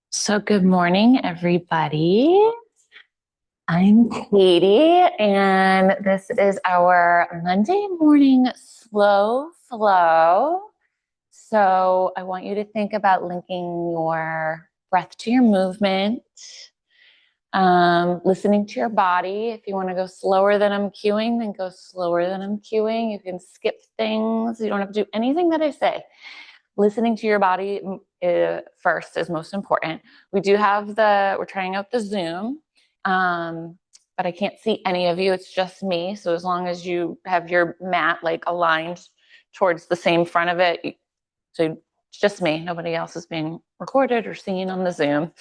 So good morning, everybody. I'm Katie, and this is our Monday morning slow flow. So I want you to think about linking your breath to your movement, listening to your body. If you want to go slower than I'm cueing, then go slower than I'm cueing. You can skip things. You don't have to do anything that I say. Listening to your body first is most important. We're trying out the Zoom, but I can't see any of you. It's just me. So as long as you have your mat like aligned towards the same front of it, so it's just me. Nobody else is being recorded or seen on the Zoom.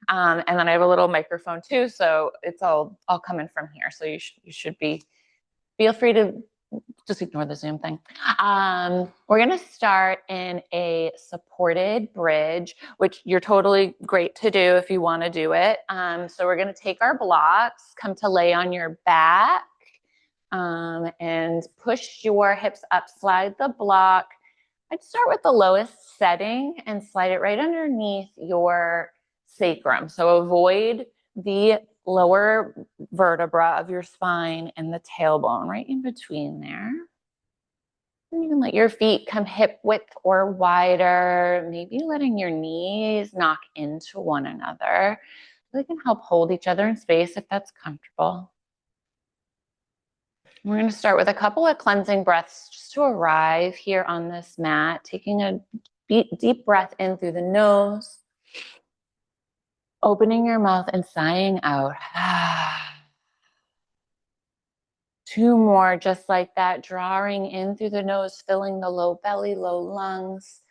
And then I have a little microphone too, so it's all coming from here. So you should feel free to just ignore the Zoom thing. We're going to start in a supported bridge, which you're totally great to do if you want to do it. So we're going to take our blocks, come to lay on your back, and push your hips up, slide the block. I'd start with the lowest setting and slide it right underneath your sacrum. So avoid the lower vertebra of your spine and the tailbone, right in between there. And you can let your feet come hip width or wider, maybe letting your knees knock into one another. They can help hold each other in space if that's comfortable. We're going to start with a couple of cleansing breaths just to arrive here on this mat, taking a deep breath in through the nose, opening your mouth and sighing out. Two more just like that, drawing in through the nose, filling the low belly, low lungs,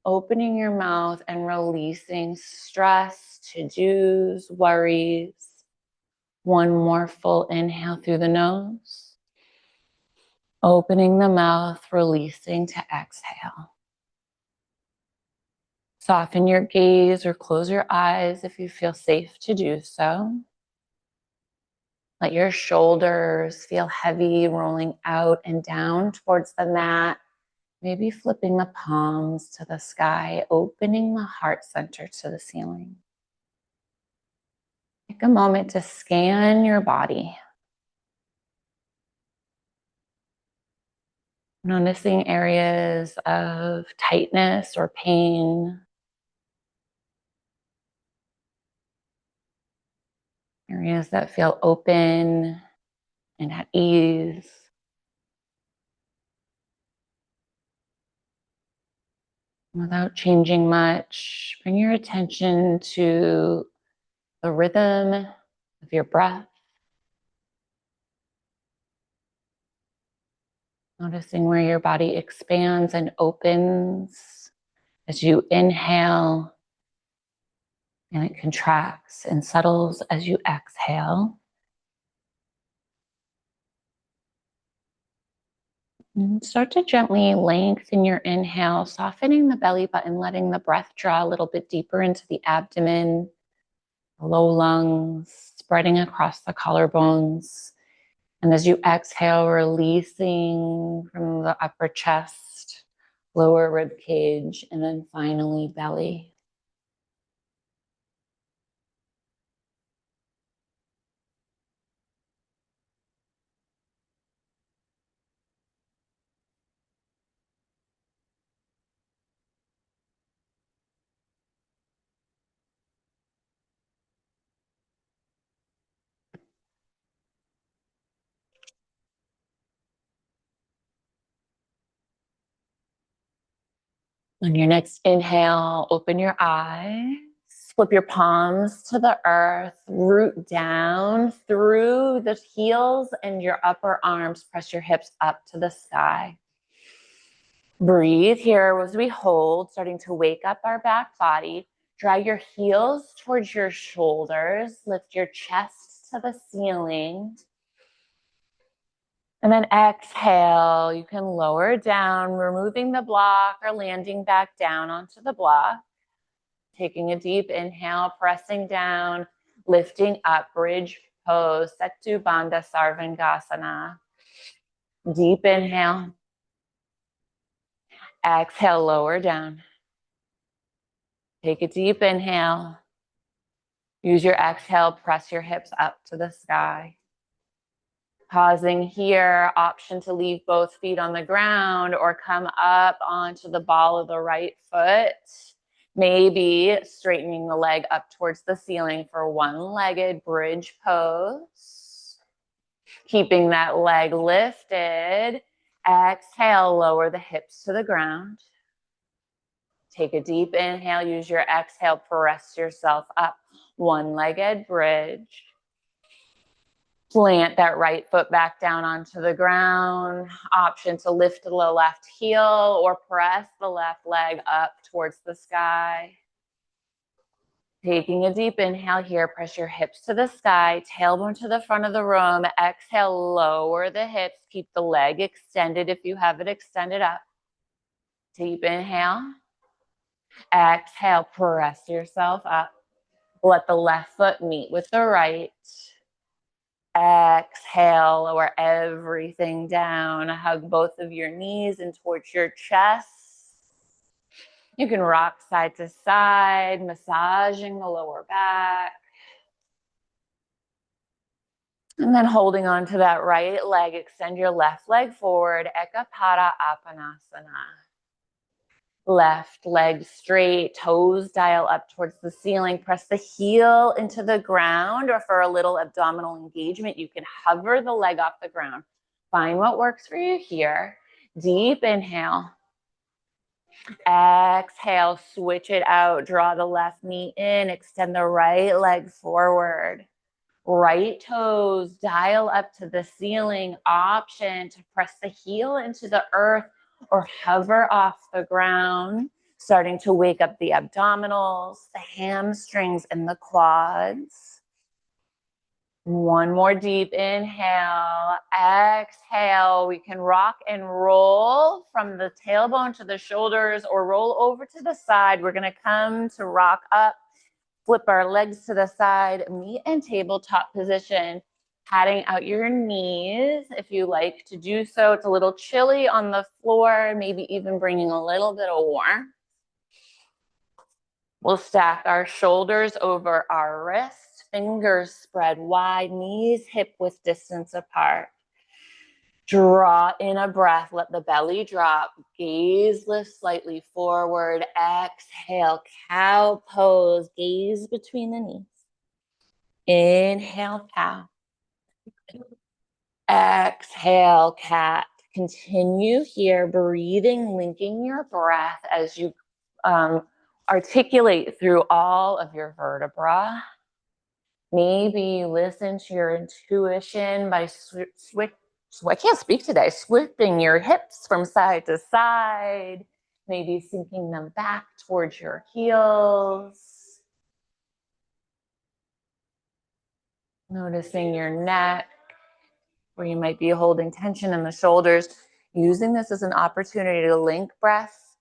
opening your mouth and releasing stress, to-dos, worries. One more full inhale through the nose. Opening the mouth, releasing to exhale. Soften your gaze or close your eyes if you feel safe to do so. Let your shoulders feel heavy, rolling out and down towards the mat. Maybe flipping the palms to the sky, opening the heart center to the ceiling. Take a moment to scan your body. Noticing areas of tightness or pain. Areas that feel open and at ease. Without changing much, bring your attention to the rhythm of your breath. Noticing where your body expands and opens as you inhale, and it contracts and settles as you exhale. And start to gently lengthen your inhale, softening the belly button, letting the breath draw a little bit deeper into the abdomen, the low lungs, spreading across the collarbones. And as you exhale, releasing from the upper chest, lower rib cage, and then finally belly. On your next inhale, open your eyes, flip your palms to the earth, root down through the heels and your upper arms, press your hips up to the sky. Breathe here as we hold, starting to wake up our back body. Drag your heels towards your shoulders, lift your chest to the ceiling. And then exhale, you can lower down, removing the block or landing back down onto the block. Taking a deep inhale, pressing down, lifting up, bridge pose, Setu Bandha Sarvangasana. Deep inhale. Exhale, lower down. Take a deep inhale. Use your exhale, press your hips up to the sky. Pausing here, option to leave both feet on the ground or come up onto the ball of the right foot. Maybe straightening the leg up towards the ceiling for one-legged bridge pose. Keeping that leg lifted. Exhale, lower the hips to the ground. Take a deep inhale, use your exhale, press yourself up. One-legged bridge. Plant that right foot back down onto the ground. Option to lift the left heel or press the left leg up towards the sky. Taking a deep inhale here, press your hips to the sky, tailbone to the front of the room. Exhale, lower the hips, keep the leg extended if you have it extended up. Deep inhale. Exhale, press yourself up. Let the left foot meet with the right. Exhale, lower everything down. Hug both of your knees in towards your chest. You can rock side to side, massaging the lower back. And then holding on to that right leg, extend your left leg forward, Ekapada Apanasana. Left leg straight, toes dial up towards the ceiling. Press the heel into the ground, or for a little abdominal engagement, you can hover the leg off the ground. Find what works for you here. Deep inhale. Exhale, switch it out. Draw the left knee in, extend the right leg forward. Right toes dial up to the ceiling. Option to press the heel into the earth or hover off the ground, starting to wake up the abdominals, the hamstrings, and the quads. One more deep inhale. Exhale. We can rock and roll from the tailbone to the shoulders or roll over to the side. We're going to come to rock up. Flip our legs to the side, meet in tabletop position, patting out your knees if you like to do so. It's a little chilly on the floor, maybe even bringing a little bit of warmth. We'll stack our shoulders over our wrists, fingers spread wide, knees hip-width distance apart. Draw in a breath, let the belly drop, gaze lift slightly forward, exhale, cow pose, gaze between the knees. Inhale, cow. Exhale, cat. Continue here, breathing, linking your breath as you articulate through all of your vertebra. Maybe listen to your intuition by I can't speak today. Switching your hips from side to side, maybe sinking them back towards your heels. Noticing your neck, where you might be holding tension in the shoulders. Using this as an opportunity to link breath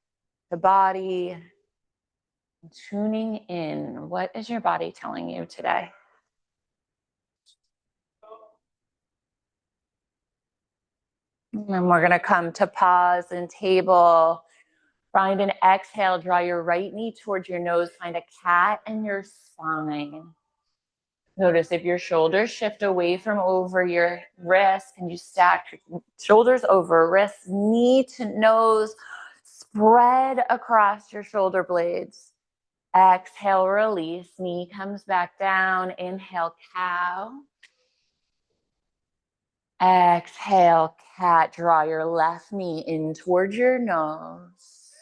to body. Tuning in. What is your body telling you today? And we're going to come to pause and table. Find an exhale, draw your right knee towards your nose, find a cat in your spine. Notice if your shoulders shift away from over your wrist, and you stack shoulders over wrists, knee to nose, spread across your shoulder blades. Exhale, release, knee comes back down, inhale, cow. Exhale, cat, draw your left knee in towards your nose.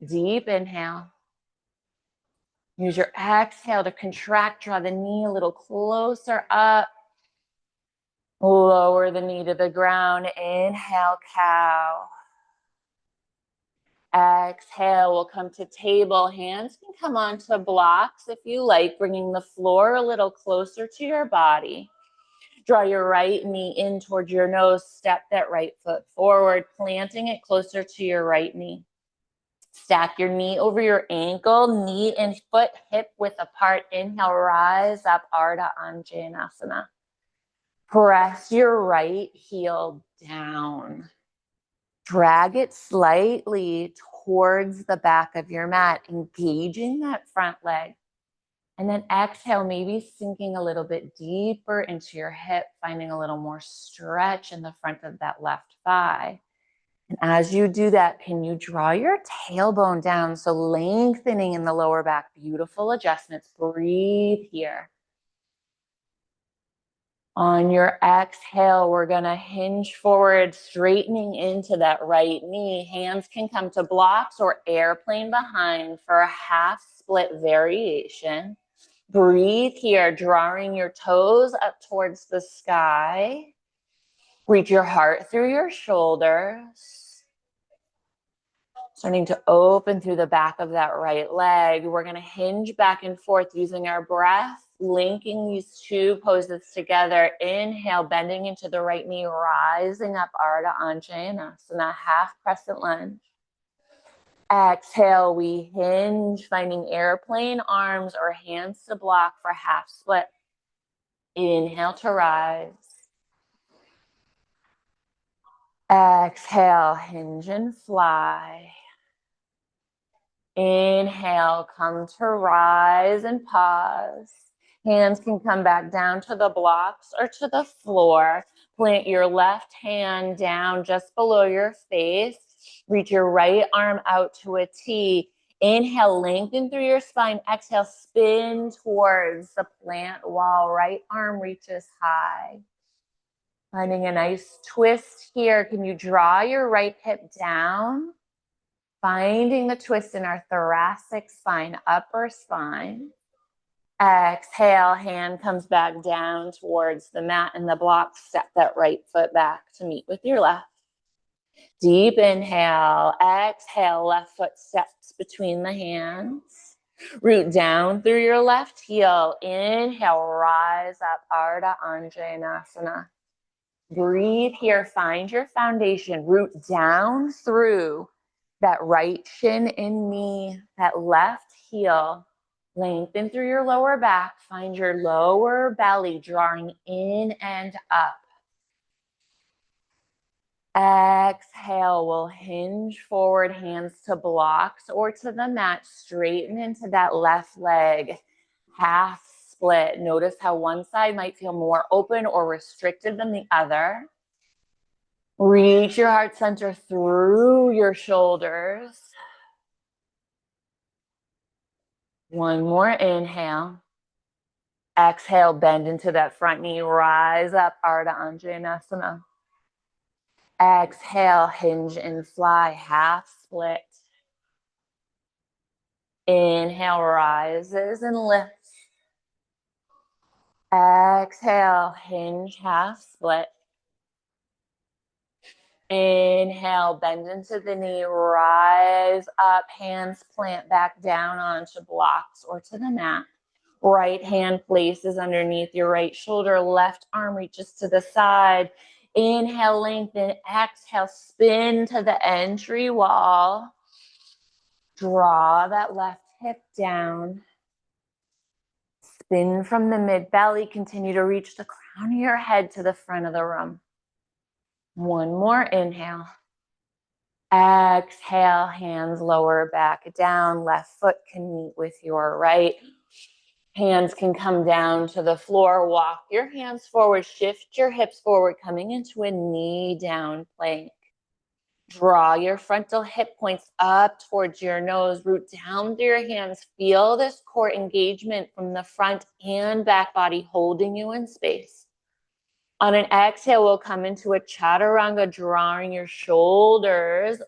Deep inhale. Use your exhale to contract, draw the knee a little closer up. Lower the knee to the ground. Inhale, cow. Exhale, we'll come to table. Hands can come onto blocks if you like, bringing the floor a little closer to your body. Draw your right knee in towards your nose. Step that right foot forward, planting it closer to your right knee. Stack your knee over your ankle, knee and foot hip width apart. Inhale, rise up, Ardha Anjaneyasana. Press your right heel down. Drag it slightly towards the back of your mat, engaging that front leg. And then exhale, maybe sinking a little bit deeper into your hip, finding a little more stretch in the front of that left thigh. And as you do that, can you draw your tailbone down? So lengthening in the lower back, beautiful adjustments. Breathe here. On your exhale, we're gonna hinge forward, straightening into that right knee. Hands can come to blocks or airplane behind for a half split variation. Breathe here, drawing your toes up towards the sky. Reach your heart through your shoulders. Starting to open through the back of that right leg. We're going to hinge back and forth using our breath, linking these two poses together. Inhale, bending into the right knee, rising up, Ardha Anjaneyasana, half crescent lunge. Exhale, we hinge, finding airplane arms or hands to block for half split. Inhale to rise. Exhale, hinge and fly. Inhale, come to rise and pause. Hands can come back down to the blocks or to the floor. Plant your left hand down just below your face. Reach your right arm out to a T. Inhale, lengthen through your spine. Exhale, spin towards the plant wall. Right arm reaches high. Finding a nice twist here. Can you draw your right hip down? Finding the twist in our thoracic spine, upper spine. Exhale, hand comes back down towards the mat and the block. Step that right foot back to meet with your left. Deep inhale, exhale, left foot steps between the hands. Root down through your left heel. Inhale, rise up, Ardha Anjaneyasana. Breathe here, find your foundation. Root down through that right shin and knee, that left heel. Lengthen through your lower back. Find your lower belly drawing in and up. Exhale, we'll hinge forward, hands to blocks or to the mat. Straighten into that left leg. Half split. Notice how one side might feel more open or restricted than the other. Reach your heart center through your shoulders. One more inhale. Exhale, bend into that front knee. Rise up, Ardha Anjaneyasana. Exhale, hinge and fly, half split. Inhale, rises and lifts. Exhale, hinge, half split. Inhale, bend into the knee, rise up, hands plant back down onto blocks or to the mat. Right hand places underneath your right shoulder, left arm reaches to the side. Inhale, lengthen, exhale, spin to the entry wall. Draw that left hip down. Spin from the mid belly, continue to reach the crown of your head to the front of the room. One more inhale. Exhale, hands lower back down. Left foot can meet with your right. Hands can come down to the floor. Walk your hands forward. Shift your hips forward, coming into a knee down plank. Draw your frontal hip points up towards your nose. Root down through your hands. Feel this core engagement from the front and back body holding you in space. On an exhale, we'll come into a chaturanga, drawing your shoulders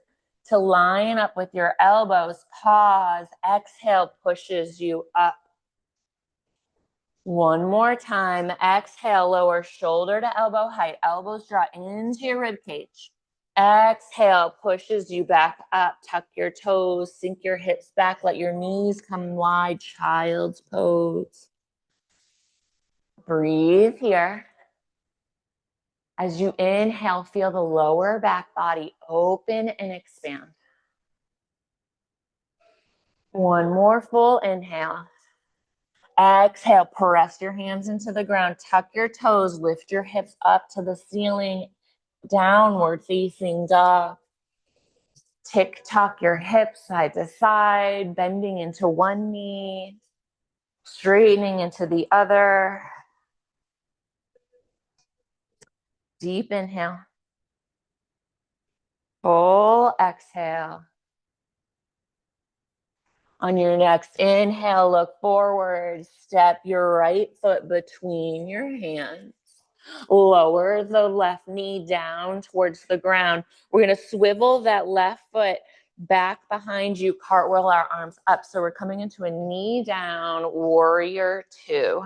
to line up with your elbows. Pause. Exhale pushes you up. One more time. Exhale, lower shoulder to elbow height. Elbows draw into your rib cage. Exhale, pushes you back up. Tuck your toes, sink your hips back. Let your knees come wide. Child's pose. Breathe here. As you inhale, feel the lower back body open and expand. One more full inhale. Exhale, press your hands into the ground. Tuck your toes, lift your hips up to the ceiling. Downward facing dog. Tick tock your hips side to side, bending into one knee, straightening into the other. Deep inhale. Full exhale. On your next inhale, look forward. Step your right foot between your hands. Lower the left knee down towards the ground. We're going to swivel that left foot back behind you, cartwheel our arms up. So we're coming into a knee down, warrior two.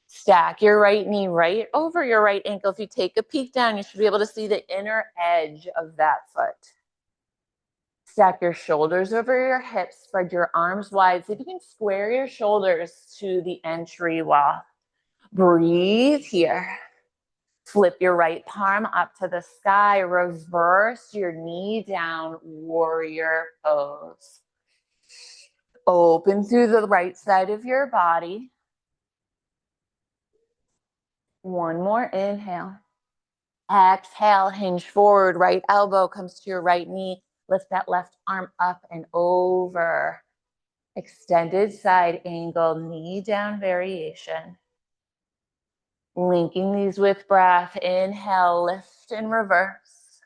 Stack your right knee right over your right ankle. If you take a peek down, you should be able to see the inner edge of that foot. Stack your shoulders over your hips, spread your arms wide. See if you can square your shoulders to the entry wall. Breathe here. Flip your right palm up to the sky. Reverse your knee down, warrior pose. Open through the right side of your body. One more inhale. Exhale, hinge forward. Right elbow comes to your right knee. Lift that left arm up and over. Extended side angle, knee down variation. Linking these with breath. Inhale, lift and reverse.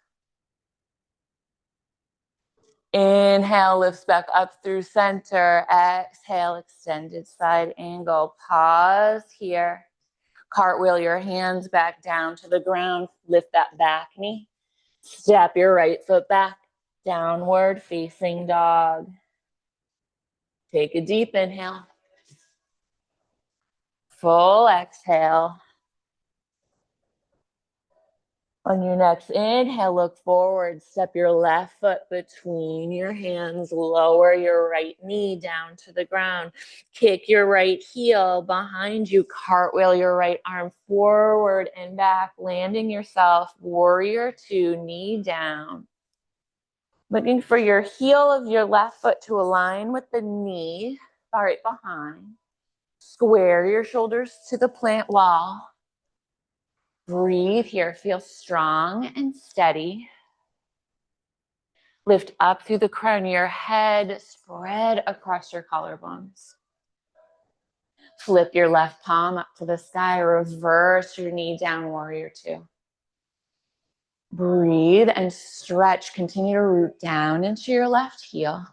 Inhale, lifts back up through center. Exhale, extended side angle. Pause here. Cartwheel your hands back down to the ground. Lift that back knee. Step your right foot back. Downward facing dog. Take a deep inhale. Full exhale. On your next inhale, look forward. Step your left foot between your hands. Lower your right knee down to the ground. Kick your right heel behind you. Cartwheel your right arm forward and back, landing yourself. Warrior two, knee down. Looking for your heel of your left foot to align with the knee right behind. Square your shoulders to the plant wall. Breathe here. Feel strong and steady. Lift up through the crown of your head. Spread across your collarbones. Flip your left palm up to the sky. Reverse your knee down, warrior two. Breathe and stretch. Continue to root down into your left heel.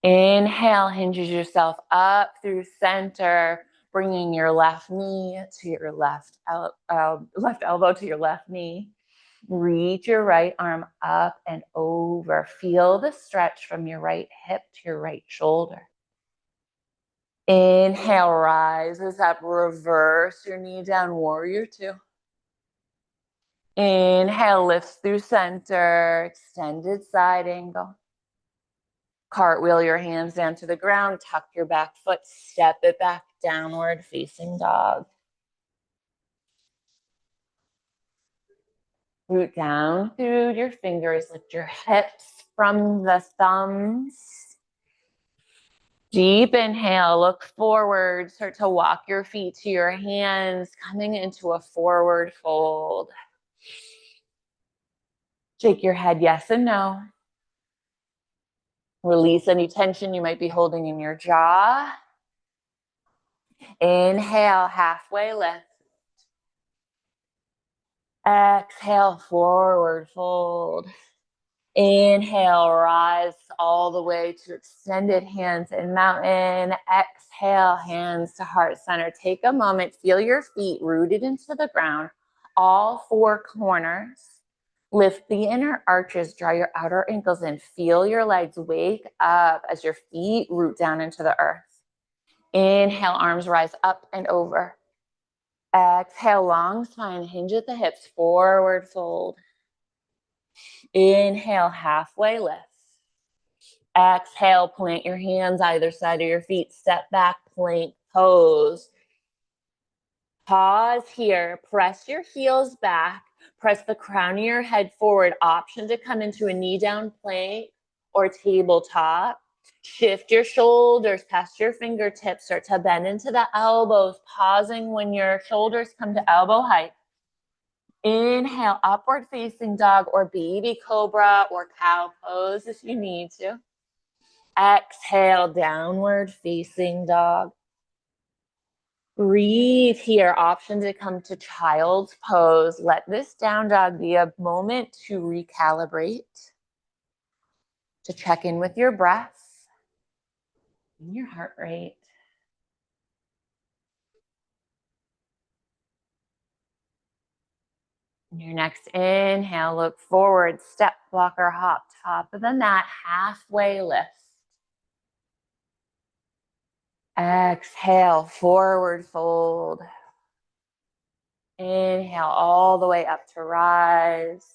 Inhale, hinges yourself up through center, bringing your left knee to your left elbow to your left knee. Reach your right arm up and over. Feel the stretch from your right hip to your right shoulder. Inhale, rises up, reverse your knee down, warrior two. Inhale, lifts through center, extended side angle. Cartwheel your hands down to the ground, tuck your back foot, step it back, downward facing dog. Root down through your fingers, lift your hips from the thumbs. Deep inhale, look forward, start to walk your feet to your hands, coming into a forward fold. Shake your head yes and no. Release any tension you might be holding in your jaw. Inhale, halfway lift. Exhale, forward fold. Inhale, rise all the way to extended hands in mountain. Exhale, hands to heart center. Take a moment, feel your feet rooted into the ground, all four corners. Lift the inner arches, draw your outer ankles in. Feel your legs wake up as your feet root down into the earth. Inhale, arms rise up and over. Exhale, long spine, hinge at the hips, forward fold. Inhale, halfway lift. Exhale, plant your hands either side of your feet, step back, plank pose. Pause here, press your heels back, press the crown of your head forward. Option to come into a knee down plank or tabletop. Shift your shoulders past your fingertips, start to bend into the elbows, pausing when your shoulders come to elbow height. Inhale, upward facing dog or baby cobra or cow pose if you need to. Exhale, downward facing dog. Breathe here. Option to come to child's pose. Let this down dog be a moment to recalibrate, to check in with your breath and your heart rate. Your next inhale, look forward, step, walk, or hop, top of the mat, halfway lift. Exhale, forward fold. Inhale all the way up to rise.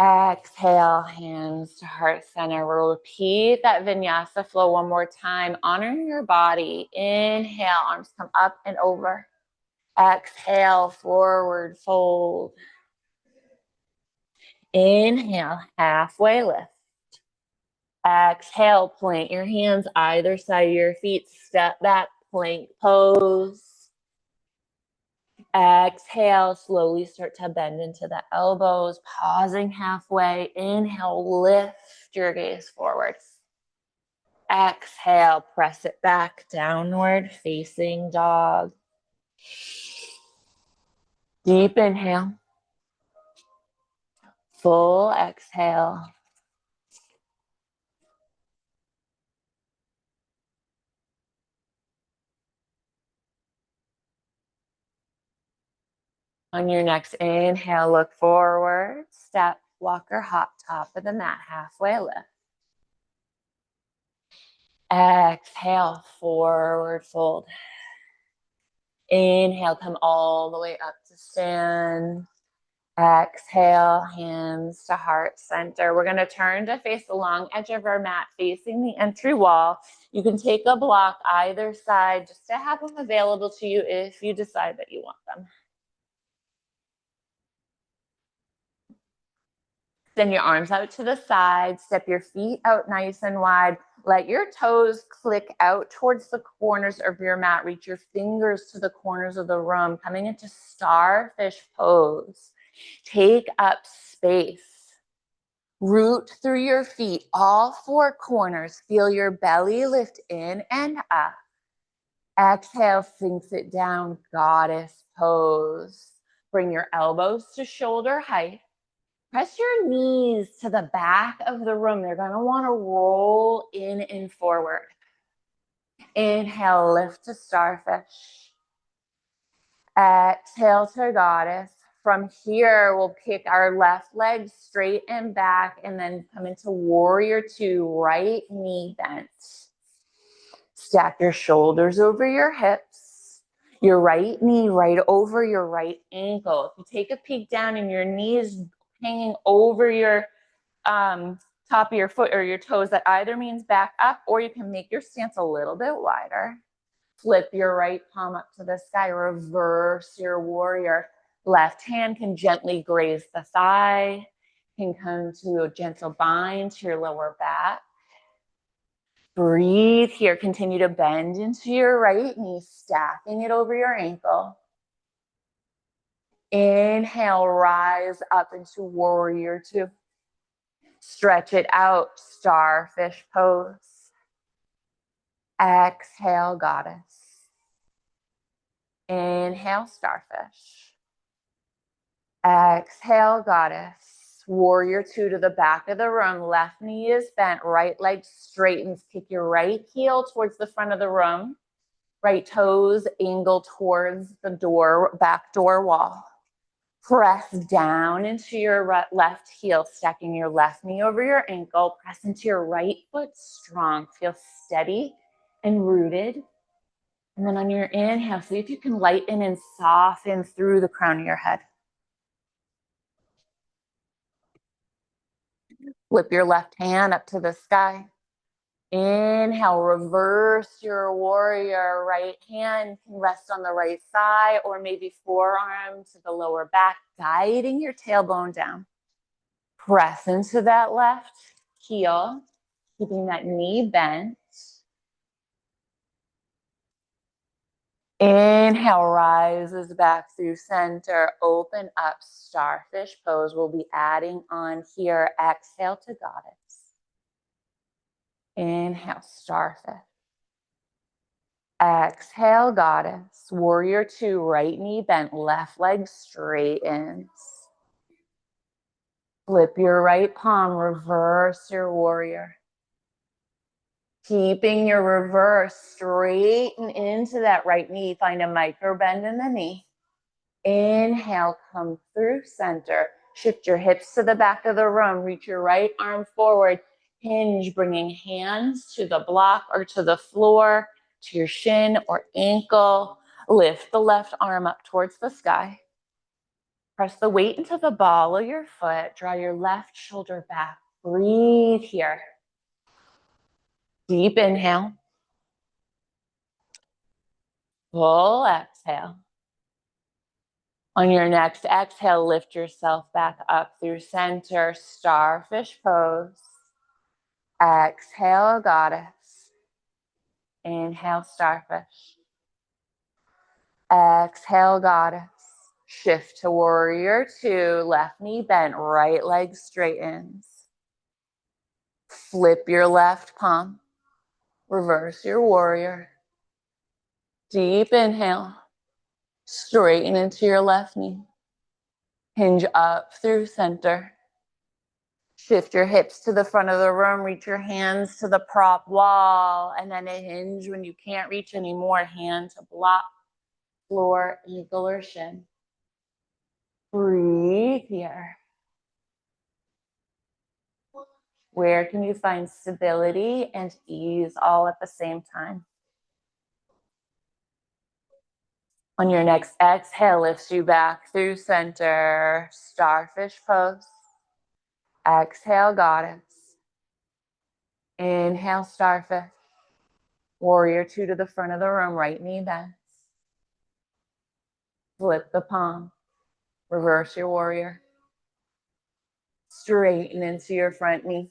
Exhale, hands to heart center. We'll repeat that vinyasa flow one more time, honoring your body. Inhale, arms come up and over. Exhale, forward fold. Inhale, halfway lift. Exhale, plant your hands either side of your feet. Step back, plank pose. Exhale, slowly start to bend into the elbows, pausing halfway. Inhale, lift your gaze forward. Exhale, press it back, downward facing dog. Deep inhale. Full exhale. On your next inhale, look forward, step, walk or hop, top of the mat, halfway lift. Exhale, forward fold. Inhale, come all the way up to stand. Exhale, hands to heart center. We're going to turn to face the long edge of our mat facing the entry wall. You can take a block either side just to have them available to you if you decide that you want them. Send your arms out to the side, step your feet out nice and wide. Let your toes click out towards the corners of your mat. Reach your fingers to the corners of the room, coming into starfish pose. Take up space. Root through your feet, all four corners. Feel your belly lift in and up. Exhale, sinks it down, goddess pose. Bring your elbows to shoulder height. Press your knees to the back of the room. They're going to want to roll in and forward. Inhale, lift to starfish. Exhale to goddess. From here, we'll kick our left leg straight and back and then come into warrior two, right knee bent. Stack your shoulders over your hips. Your right knee right over your right ankle. If you take a peek down and your knee is hanging over your top of your foot or your toes, that either means back up or you can make your stance a little bit wider. Flip your right palm up to the sky, reverse your warrior. Left hand can gently graze the thigh, can come to a gentle bind to your lower back. Breathe here, continue to bend into your right knee, stacking it over your ankle. Inhale, rise up into warrior two. Stretch it out, starfish pose. Exhale, goddess. Inhale, starfish. Exhale, goddess. Warrior two to the back of the room. Left knee is bent, right leg straightens. Kick your right heel towards the front of the room. Right toes angle towards the door, back door wall. Press down into your left heel, stacking your left knee over your ankle. Press into your right foot strong. Feel steady and rooted. And then on your inhale, see if you can lighten and soften through the crown of your head. Flip your left hand up to the sky. Inhale, reverse your warrior. Right hand can rest on the right thigh or maybe forearm to the lower back, guiding your tailbone down. Press into that left heel, keeping that knee bent. Inhale, rises back through center. Open up, starfish pose. We'll be adding on here. Exhale to goddess. Inhale, starfish. Exhale, goddess. Warrior two, right knee bent, left leg straightens. Flip your right palm, reverse your warrior. Keeping your reverse, straighten into that right knee. Find a micro bend in the knee. Inhale, come through center. Shift your hips to the back of the room. Reach your right arm forward. Hinge, bringing hands to the block or to the floor, to your shin or ankle. Lift the left arm up towards the sky. Press the weight into the ball of your foot. Draw your left shoulder back. Breathe here. Deep inhale. Full exhale. On your next exhale, lift yourself back up through center, starfish pose. Exhale, goddess. Inhale, starfish. Exhale, goddess. Shift to warrior two, left knee bent, right leg straightens. Flip your left palm. Reverse your warrior. Deep inhale. Straighten into your left knee. Hinge up through center. Shift your hips to the front of the room. Reach your hands to the prop wall. And then a hinge when you can't reach anymore. Hand to block, floor, ankle, or shin. Breathe here. Where can you find stability and ease all at the same time? On your next exhale, lifts you back through center. Starfish pose. Exhale, goddess. Inhale, starfish. Warrior two to the front of the room, right knee bends. Flip the palm. Reverse your warrior. Straighten into your front knee.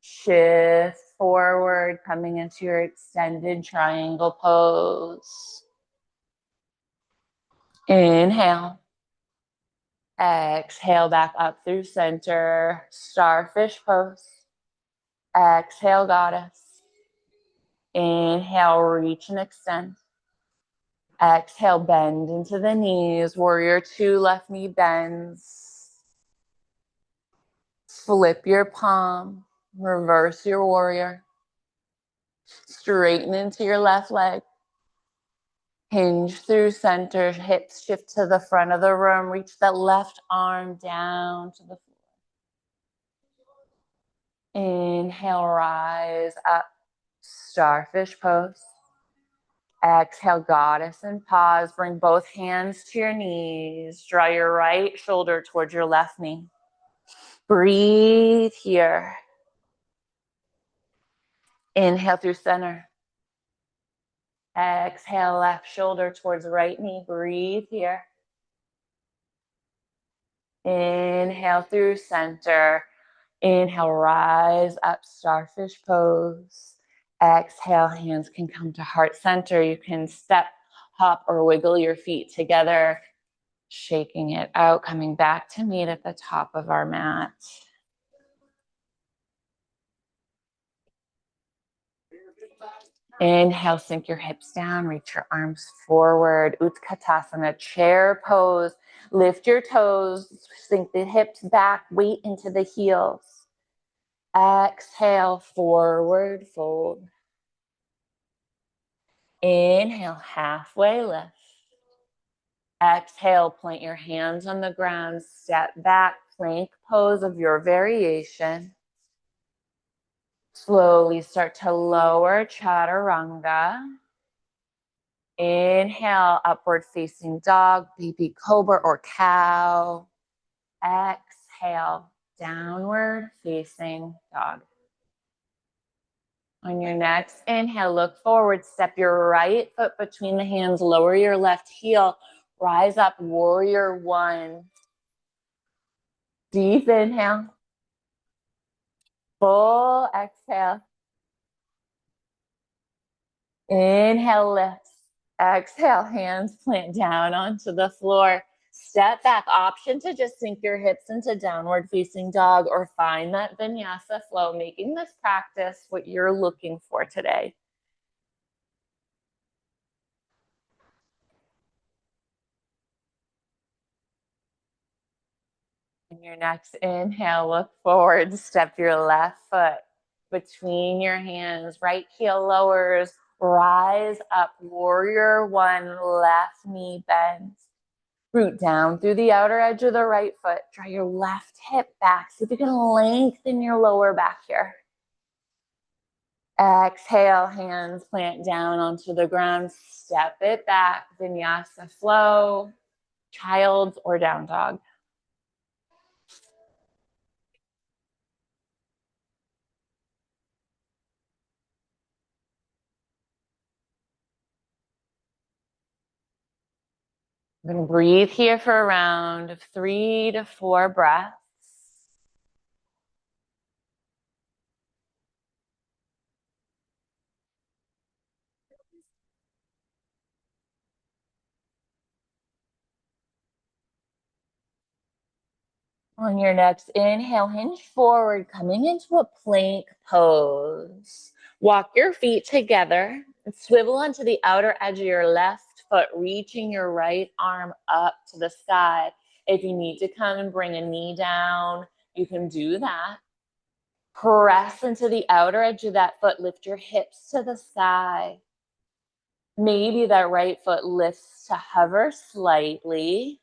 Shift forward, coming into your extended triangle pose. Inhale. Exhale back up through center. Starfish pose. Exhale, goddess. Inhale, reach and extend. Exhale, bend into the knees. Warrior two, left knee bends. Flip your palm. Reverse your warrior. Straighten into your left leg. Hinge through center. Hips shift to the front of the room. Reach that left arm down to the floor. Inhale, rise up. Starfish pose. Exhale, goddess, and pause. Bring both hands to your knees. Draw your right shoulder towards your left knee. Breathe here. Inhale through center. Exhale, left shoulder towards right knee. Breathe here. Inhale through center. Inhale, rise up, starfish pose. Exhale, hands can come to heart center. You can step, hop, or wiggle your feet together, shaking it out, coming back to meet at the top of our mat. Inhale, sink your hips down, reach your arms forward. Utkatasana, chair pose. Lift your toes, sink the hips back, weight into the heels. Exhale, forward fold. Inhale, halfway lift. Exhale, plant your hands on the ground, step back, plank pose of your variation. Slowly start to lower chaturanga. Inhale, upward facing dog, baby cobra or cow. Exhale, downward facing dog. On your next inhale, look forward, step your right foot between the hands, lower your left heel, rise up, warrior one. Deep inhale. Full exhale. Inhale, lift. Exhale, hands plant down onto the floor. Step back, option to just sink your hips into downward facing dog or find that vinyasa flow, making this practice what you're looking for today. In your next inhale, look forward, step your left foot between your hands, right heel lowers, rise up, warrior one, left knee bends. Root down through the outer edge of the right foot. Draw your left hip back. See if you can lengthen your lower back here. Exhale, hands plant down onto the ground. Step it back. Vinyasa flow, child's or down dog. I'm going to breathe here for a round of 3 to 4 breaths. On your next inhale, hinge forward, coming into a plank pose. Walk your feet together and swivel onto the outer edge of your left foot, reaching your right arm up to the sky. If you need to come and bring a knee down, you can do that. Press into the outer edge of that foot, lift your hips to the sky. Maybe that right foot lifts to hover slightly.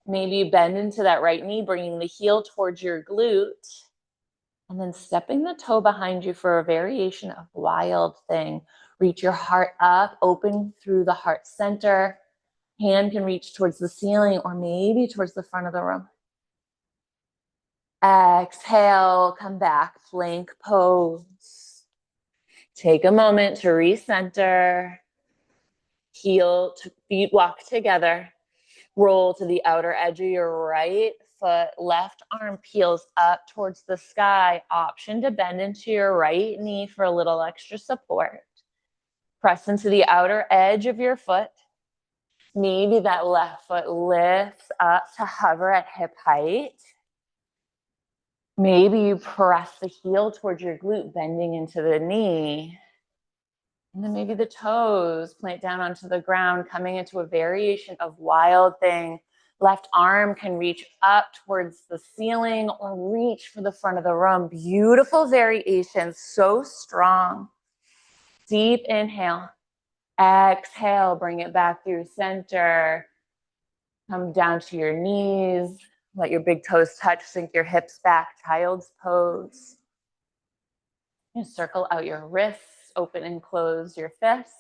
Maybe bend into that right knee, bringing the heel towards your glute. And then stepping the toe behind you for a variation of wild thing. Reach your heart up, open through the heart center. Hand can reach towards the ceiling or maybe towards the front of the room. Exhale, come back, plank pose. Take a moment to recenter. Heel to feet walk together. Roll to the outer edge of your right foot. Left arm peels up towards the sky. Option to bend into your right knee for a little extra support. Press into the outer edge of your foot. Maybe that left foot lifts up to hover at hip height. Maybe you press the heel towards your glute, bending into the knee. And then maybe the toes plant down onto the ground, coming into a variation of wild thing. Left arm can reach up towards the ceiling or reach for the front of the room. Beautiful variation, so strong. Deep inhale. Exhale, bring it back through center. Come down to your knees. Let your big toes touch, sink your hips back, child's pose. And circle out your wrists, open and close your fists.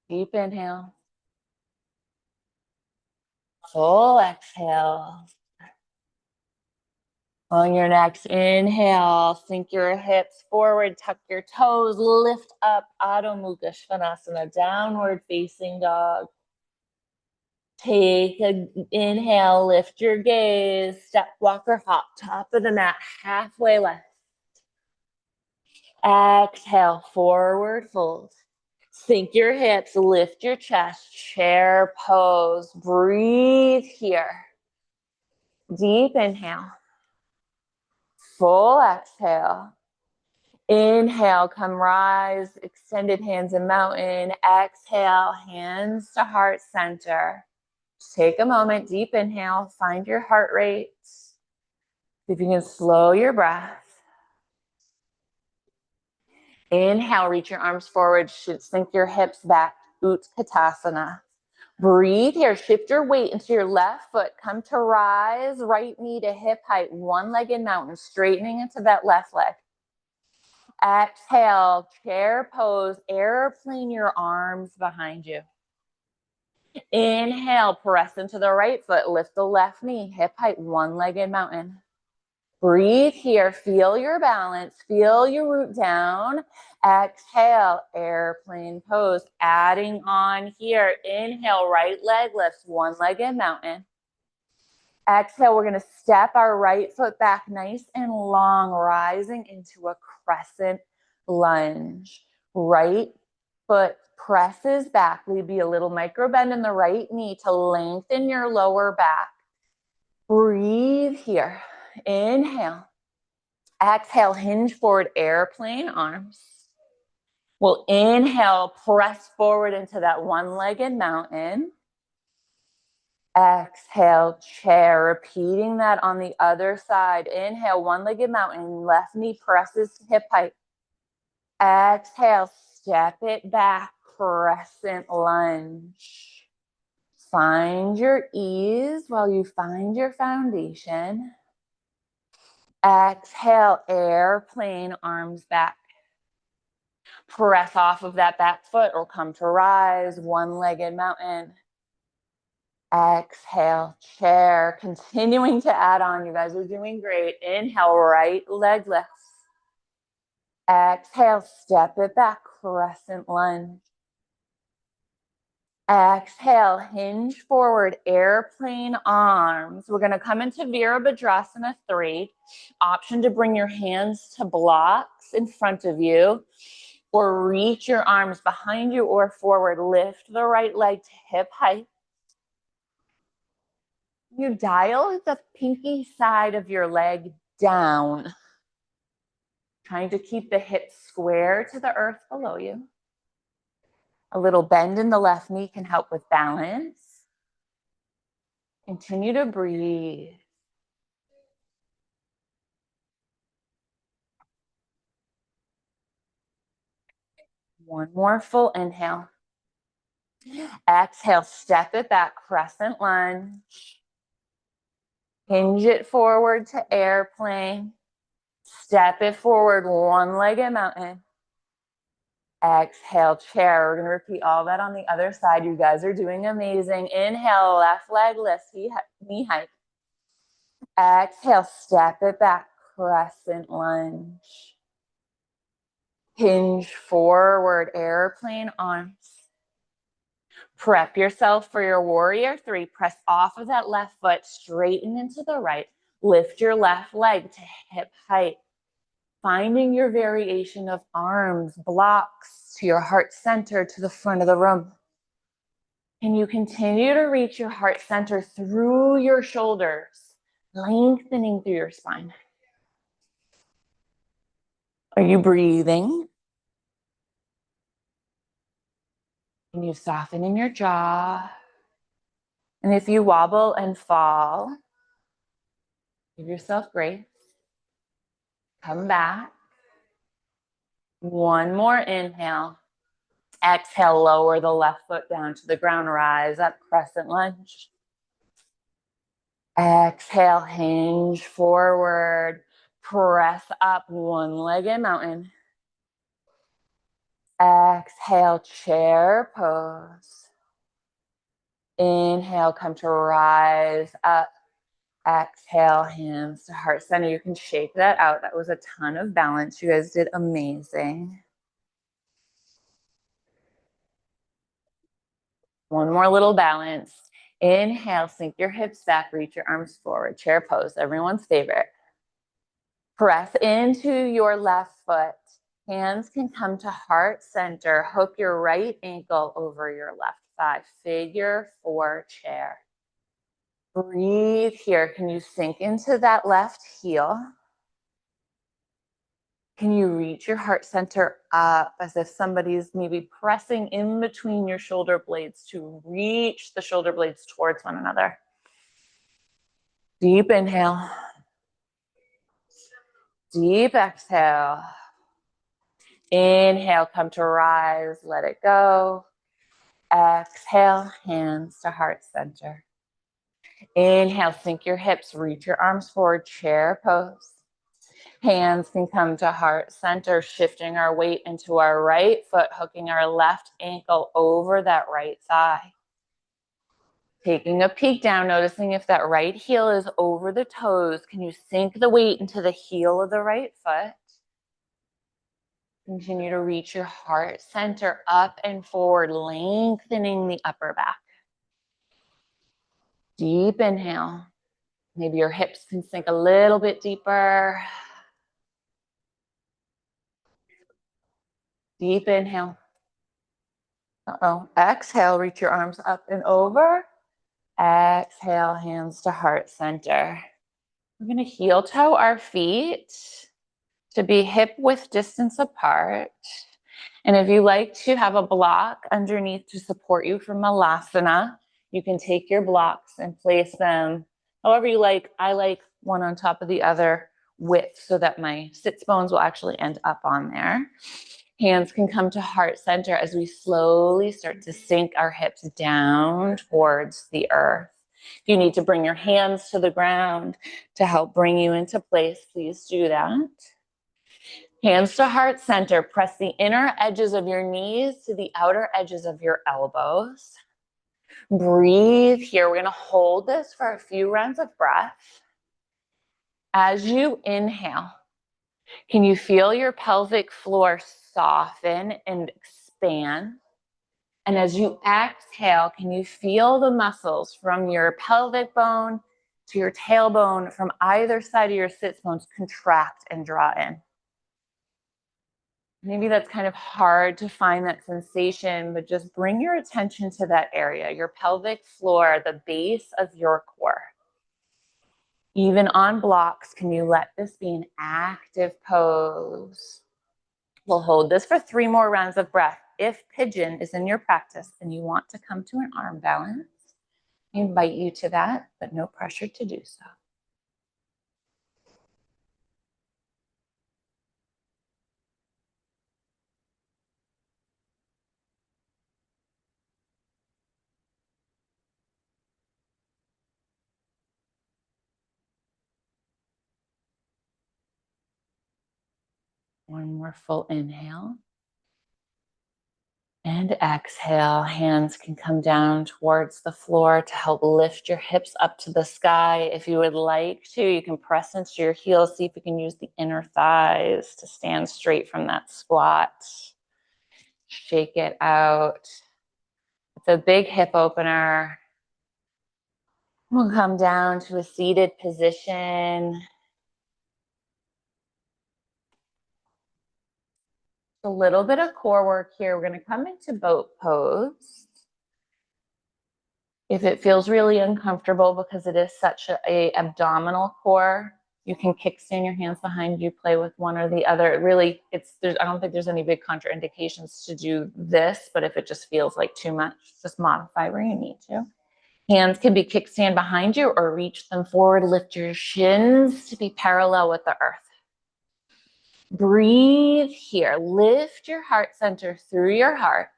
Deep inhale. Full exhale. On your next inhale, sink your hips forward, tuck your toes, lift up, Adho Mukha Svanasana, downward facing dog. Take an inhale, lift your gaze, step, walk, or hop, top of the mat, halfway left. Exhale, forward fold. Sink your hips, lift your chest, chair pose. Breathe here. Deep inhale. Full exhale. Inhale, come rise, extended hands in mountain. Exhale, hands to heart center. Just take a moment, deep inhale, find your heart rate. See if you can slow your breath. Inhale, reach your arms forward, sink your hips back, Utkatasana. Breathe here, shift your weight into your left foot, come to rise, right knee to hip height, one-legged mountain, straightening into that left leg. Exhale, chair pose, airplane your arms behind you. Inhale, press into the right foot, lift the left knee, hip height, one-legged mountain. Breathe here, feel your balance, feel your root down. Exhale, airplane pose, adding on here. Inhale, right leg lifts, one-legged mountain. Exhale, we're gonna step our right foot back nice and long, rising into a crescent lunge. Right foot presses back. Maybe a little micro bend in the right knee to lengthen your lower back. Breathe here. Inhale. Exhale, hinge forward, airplane arms. We'll inhale, press forward into that one-legged mountain. Exhale, chair, repeating that on the other side. Inhale, one-legged mountain, left knee presses to hip height. Exhale, step it back, crescent lunge. Find your ease while you find your foundation. Exhale, airplane arms back. Press off of that back foot or come to rise, one-legged mountain. Exhale, chair, continuing to add on. You guys are doing great. Inhale, right leg lifts. Exhale, step it back, crescent lunge. Exhale, hinge forward, airplane arms. We're gonna come into Virabhadrasana 3. Option to bring your hands to blocks in front of you or reach your arms behind you or forward. Lift the right leg to hip height. You dial the pinky side of your leg down, trying to keep the hips square to the earth below you. A little bend in the left knee can help with balance. Continue to breathe. One more full inhale. Exhale, step it back, crescent lunge. Hinge it forward to airplane. Step it forward, one-legged mountain. Exhale, chair. We're going to repeat all that on the other side. You guys are doing amazing. Inhale, left leg lifts, knee height. Exhale, step it back, crescent lunge. Hinge forward, airplane arms. Prep yourself for your warrior 3. Press off of that left foot, straighten into the right. Lift your left leg to hip height. Finding your variation of arms, blocks to your heart center to the front of the room. And you continue to reach your heart center through your shoulders, lengthening through your spine. Are you breathing? Can you soften in your jaw? And if you wobble and fall, give yourself grace. Come back. One more inhale. Exhale, lower the left foot down to the ground. Rise up, crescent lunge. Exhale, hinge forward. Press up, one-legged mountain. Exhale, chair pose. Inhale, come to rise up. Exhale, hands to heart center. You can shake that out. That was a ton of balance. You guys did amazing. One more little balance. Inhale, sink your hips back, reach your arms forward. Chair pose, everyone's favorite. Press into your left foot. Hands can come to heart center. Hook your right ankle over your left thigh. Figure 4 chair. Breathe here. Can you sink into that left heel? Can you reach your heart center up as if somebody's maybe pressing in between your shoulder blades to reach the shoulder blades towards one another? Deep inhale. Deep exhale. Inhale, come to rise, let it go. Exhale, hands to heart center. Inhale, sink your hips, reach your arms forward, chair pose. Hands can come to heart center, shifting our weight into our right foot, hooking our left ankle over that right thigh. Taking a peek down, noticing if that right heel is over the toes. Can you sink the weight into the heel of the right foot? Continue to reach your heart center up and forward, lengthening the upper back. Deep inhale. Maybe your hips can sink a little bit deeper. Deep inhale. Uh-oh. Exhale, reach your arms up and over. Exhale, hands to heart center. We're going to heel toe our feet to be hip width distance apart. And if you like to have a block underneath to support you from Malasana, you can take your blocks and place them however you like. I like one on top of the other width so that my sits bones will actually end up on there. Hands can come to heart center as we slowly start to sink our hips down towards the earth. If you need to bring your hands to the ground to help bring you into place, please do that. Hands to heart center. Press the inner edges of your knees to the outer edges of your elbows. Breathe here. We're going to hold this for a few rounds of breath. As you inhale, can you feel your pelvic floor soften and expand? And as you exhale, can you feel the muscles from your pelvic bone to your tailbone from either side of your sits bones contract and draw in? Maybe that's kind of hard to find that sensation, but just bring your attention to that area, your pelvic floor, the base of your core. Even on blocks, can you let this be an active pose? We'll hold this for 3 more rounds of breath. If pigeon is in your practice and you want to come to an arm balance, I invite you to that, but no pressure to do so. One more full inhale. And exhale, hands can come down towards the floor to help lift your hips up to the sky. If you would like to, you can press into your heels, see if you can use the inner thighs to stand straight from that squat. Shake it out. It's a big hip opener. We'll come down to a seated position. A little bit of core work here. We're going to come into boat pose. If it feels really uncomfortable because it is such a abdominal core, you can kickstand your hands behind you, play with one or the other. I don't think there's any big contraindications to do this, but if it just feels like too much, just modify where you need to. Hands can be kickstand behind you or reach them forward. Lift your shins to be parallel with the earth. Breathe here. Lift your heart center through your heart.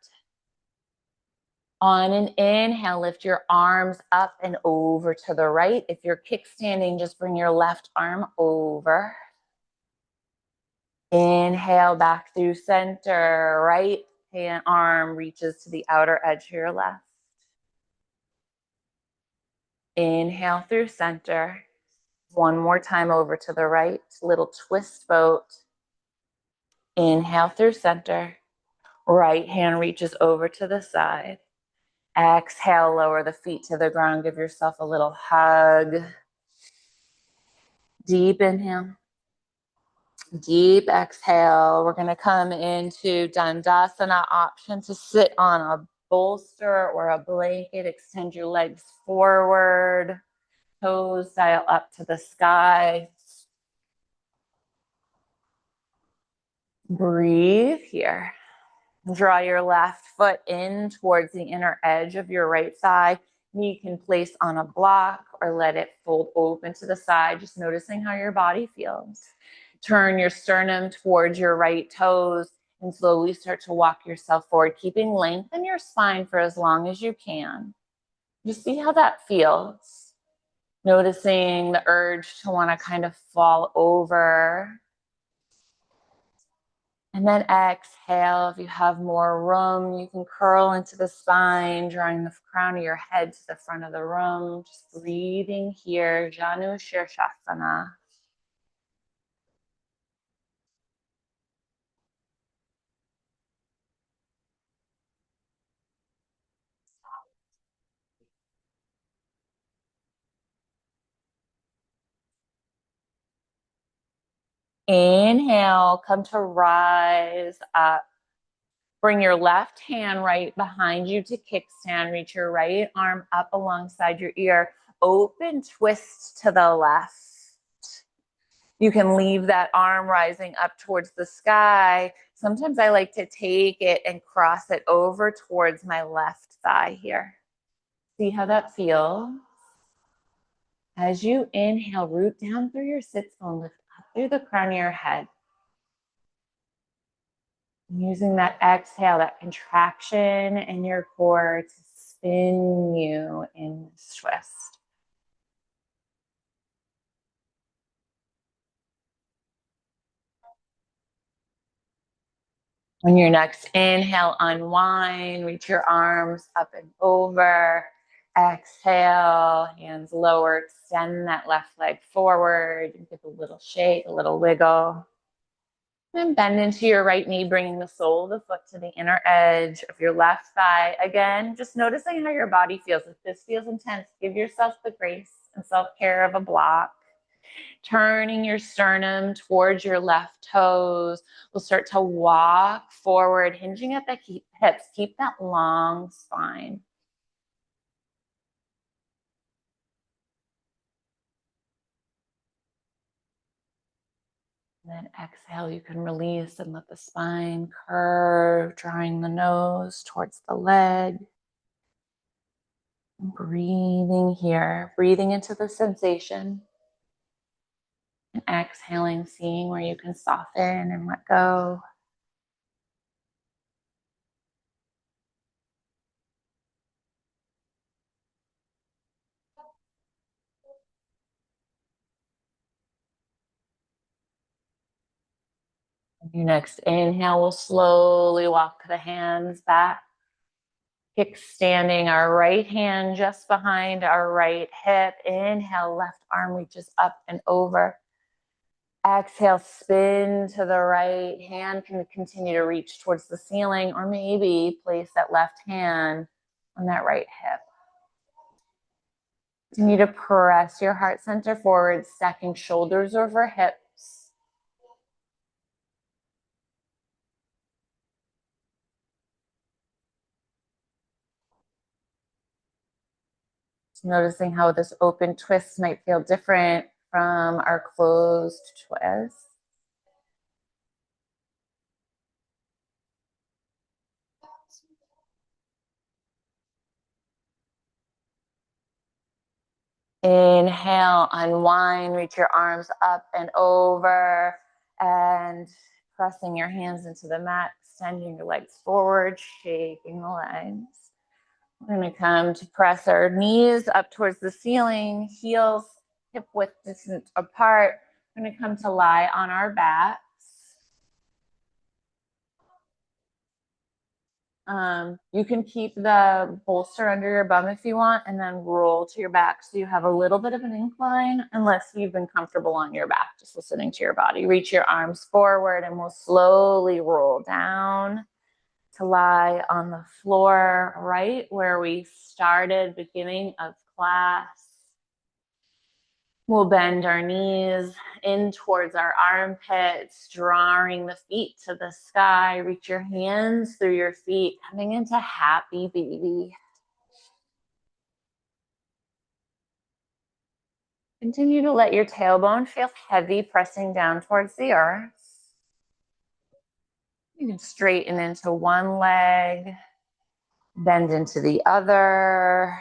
On an inhale, lift your arms up and over to the right. If you're kickstanding, just bring your left arm over. Inhale back through center. Right hand arm reaches to the outer edge of your left. Inhale through center. One more time over to the right. Little twist boat. Inhale through center. Right hand reaches over to the side. Exhale, lower the feet to the ground. Give yourself a little hug. Deep inhale. Deep exhale. We're going to come into Dandasana option to sit on a bolster or a blanket. Extend your legs forward. Toes dial up to the sky. Breathe here. Draw your left foot in towards the inner edge of your right thigh. Knee can place on a block or let it fold open to the side, just noticing how your body feels. Turn your sternum towards your right toes and slowly start to walk yourself forward, keeping length in your spine for as long as you can. Just see how that feels. Noticing the urge to want to kind of fall over. And then exhale. If you have more room, you can curl into the spine, drawing the crown of your head to the front of the room. Just breathing here, Janu Shirshasana. Inhale, come to rise up. Bring your left hand right behind you to kickstand. Reach your right arm up alongside your ear. Open twist to the left. You can leave that arm rising up towards the sky. Sometimes I like to take it and cross it over towards my left thigh here. See how that feels? As you inhale, root down through your sits bone, lift up through the crown of your head. Using that exhale, that contraction in your core to spin you in this twist. On your next inhale, unwind, reach your arms up and over. Exhale, hands lower, extend that left leg forward. Give a little shake, a little wiggle. Then bend into your right knee, bringing the sole of the foot to the inner edge of your left thigh. Again, just noticing how your body feels. If this feels intense, give yourself the grace and self-care of a block. Turning your sternum towards your left toes. We'll start to walk forward, hinging at the hips. Keep that long spine. And then exhale, you can release and let the spine curve, drawing the nose towards the leg. Breathing here, breathing into the sensation. And exhaling, seeing where you can soften and let go. Your next inhale, we'll slowly walk the hands back. Kickstanding our right hand just behind our right hip. Inhale, left arm reaches up and over. Exhale, spin to the right. Hand can continue to reach towards the ceiling, or maybe place that left hand on that right hip. Continue to press your heart center forward, stacking shoulders over hips. Noticing how this open twist might feel different from our closed twist. Inhale, unwind, reach your arms up and over, and pressing your hands into the mat, extending your legs forward, shaking the legs. We're going to come to press our knees up towards the ceiling, heels hip width distance apart. We're going to come to lie on our backs. You can keep the bolster under your bum if you want, and then roll to your back so you have a little bit of an incline, unless you've been comfortable on your back, just listening to your body. Reach your arms forward, and we'll slowly roll down to lie on the floor right where we started, beginning of class. We'll bend our knees in towards our armpits, drawing the feet to the sky. Reach your hands through your feet, coming into happy baby. Continue to let your tailbone feel heavy, pressing down towards the earth. You can straighten into one leg, bend into the other.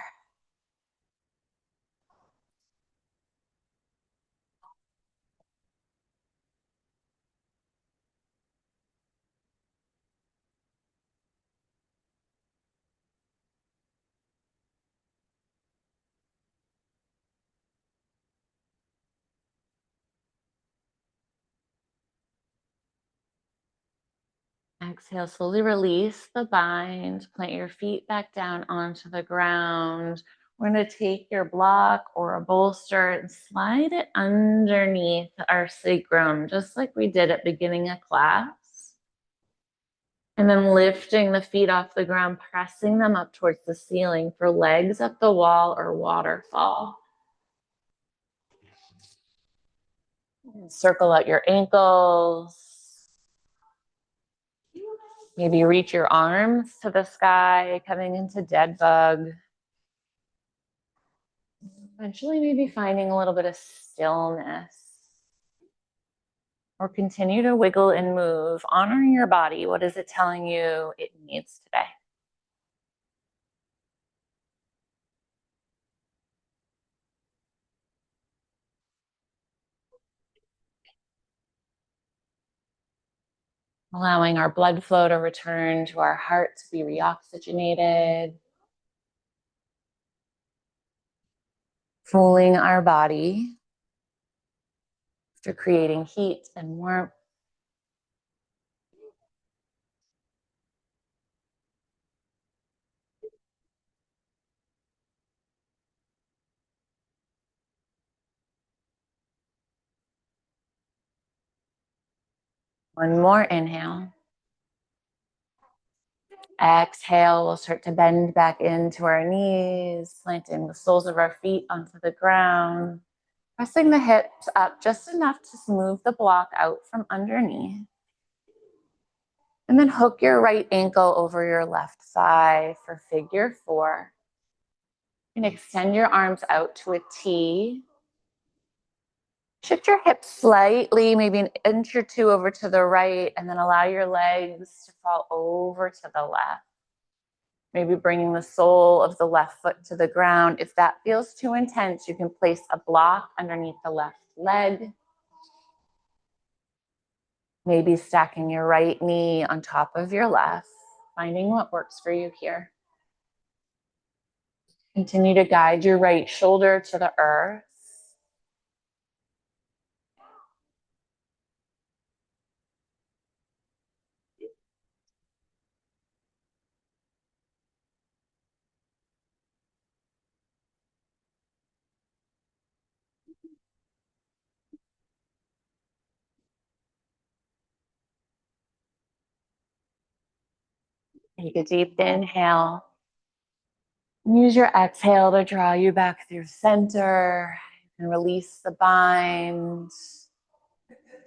Exhale, slowly release the bind. Plant your feet back down onto the ground. We're going to take your block or a bolster and slide it underneath our sacrum, just like we did at beginning of class. And then lifting the feet off the ground, pressing them up towards the ceiling for legs up the wall or waterfall. Circle out your ankles. Maybe reach your arms to the sky, coming into dead bug. Eventually, maybe finding a little bit of stillness. Or continue to wiggle and move, honoring your body. What is it telling you it needs today? Allowing our blood flow to return to our heart to be reoxygenated. Cooling our body after creating heat and warmth. One more inhale. Exhale, we'll start to bend back into our knees, planting the soles of our feet onto the ground, pressing the hips up just enough to smooth the block out from underneath. And then hook your right ankle over your left thigh for figure four. And extend your arms out to a T. Shift your hips slightly, maybe an inch or two over to the right, and then allow your legs to fall over to the left. Maybe bringing the sole of the left foot to the ground. If that feels too intense, you can place a block underneath the left leg. Maybe stacking your right knee on top of your left, finding what works for you here. Continue to guide your right shoulder to the earth. Take a deep inhale. Use your exhale to draw you back through center and release the bind.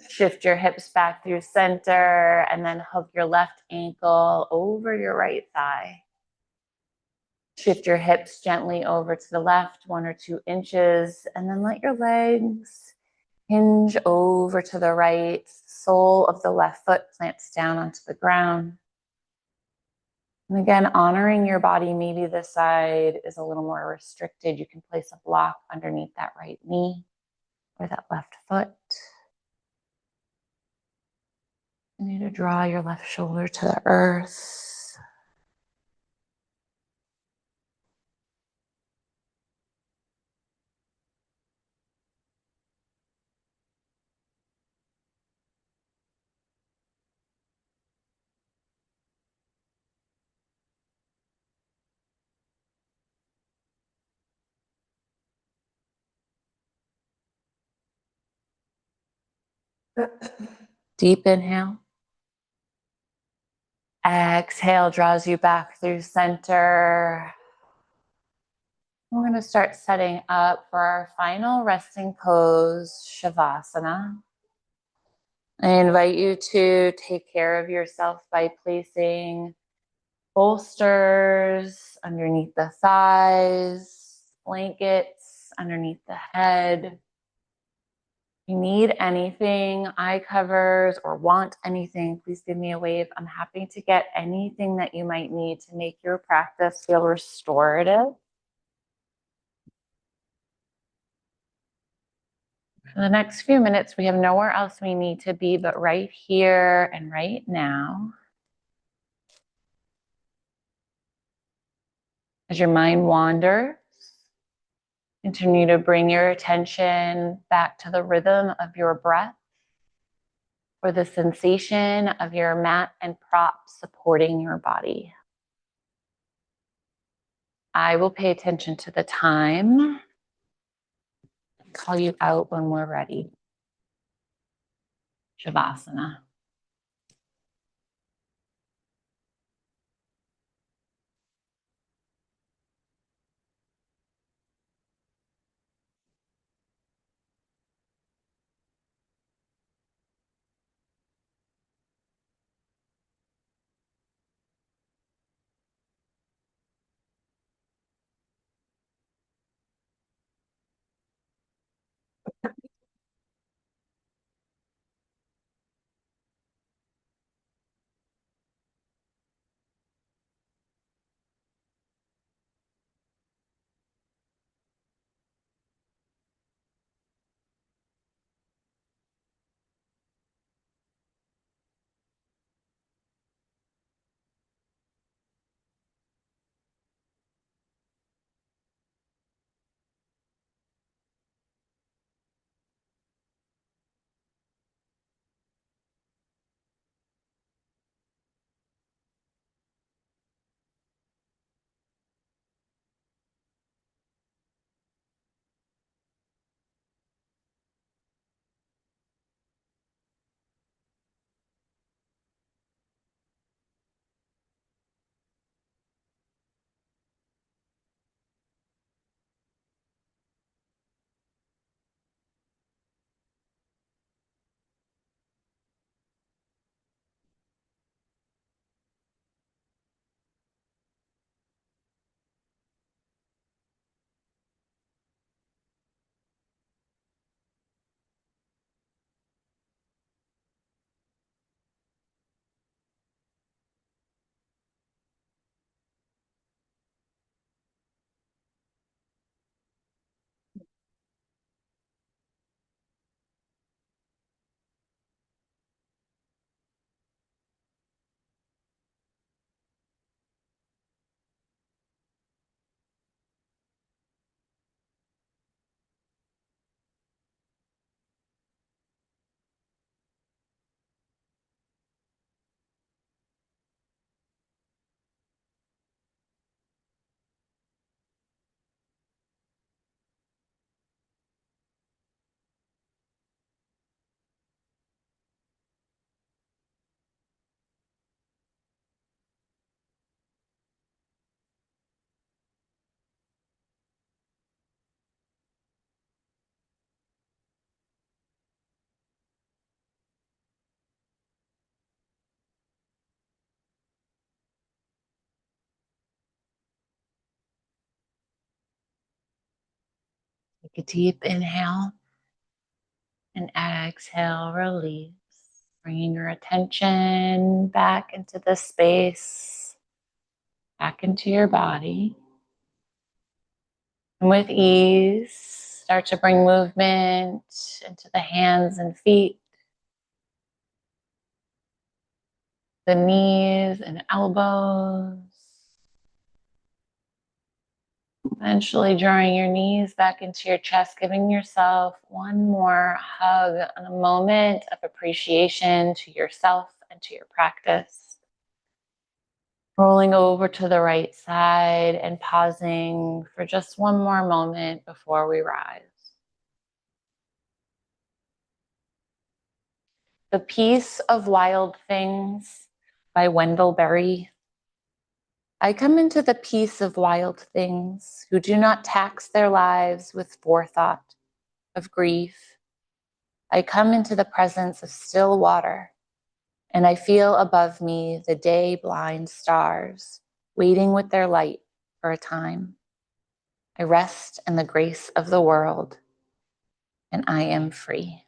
Shift your hips back through center and then hook your left ankle over your right thigh. Shift your hips gently over to the left, 1 or 2 inches, and then let your legs hinge over to the right. Sole of the left foot plants down onto the ground. And again, honoring your body, maybe this side is a little more restricted. You can place a block underneath that right knee or that left foot. You need to draw your left shoulder to the earth. Deep inhale. Exhale draws you back through center. We're going to start setting up for our final resting pose, Shavasana. I invite you to take care of yourself by placing bolsters underneath the thighs, blankets underneath the head. If you need anything, eye covers, or want anything, please give me a wave. I'm happy to get anything that you might need to make your practice feel restorative. For the next few minutes, we have nowhere else we need to be but right here and right now. As your mind wanders, continue to bring your attention back to the rhythm of your breath or the sensation of your mat and props supporting your body. I will pay attention to the time. Call you out when we're ready. Shavasana. A deep inhale and exhale, release. Bringing your attention back into the space, back into your body. And with ease, start to bring movement into the hands and feet, the knees and elbows. Eventually drawing your knees back into your chest, giving yourself one more hug and a moment of appreciation to yourself and to your practice. Rolling over to the right side and pausing for just one more moment before we rise. The Peace of Wild Things by Wendell Berry. I come into the peace of wild things who do not tax their lives with forethought of grief. I come into the presence of still water, and I feel above me the day-blind stars waiting with their light for a time. I rest in the grace of the world, and I am free.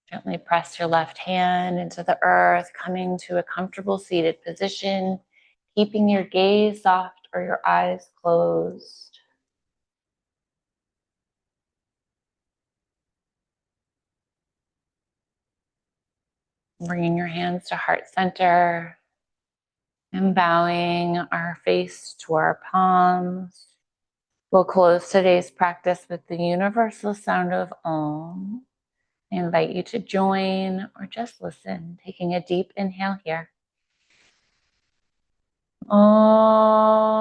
Gently press your left hand into the earth, coming to a comfortable seated position, keeping your gaze soft or your eyes closed. Bringing your hands to heart center and bowing our face to our palms. We'll close today's practice with the universal sound of Om. I invite you to join or just listen, taking a deep inhale here. Om.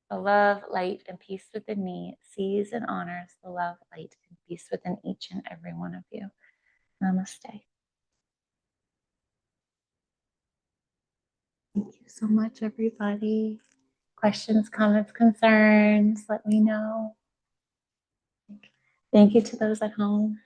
The love, light, and peace within me sees and honors the love, light, and peace within each and every one of you. Namaste. Thank you so much, everybody. Questions, comments, concerns, let me know. Thank you to those at home.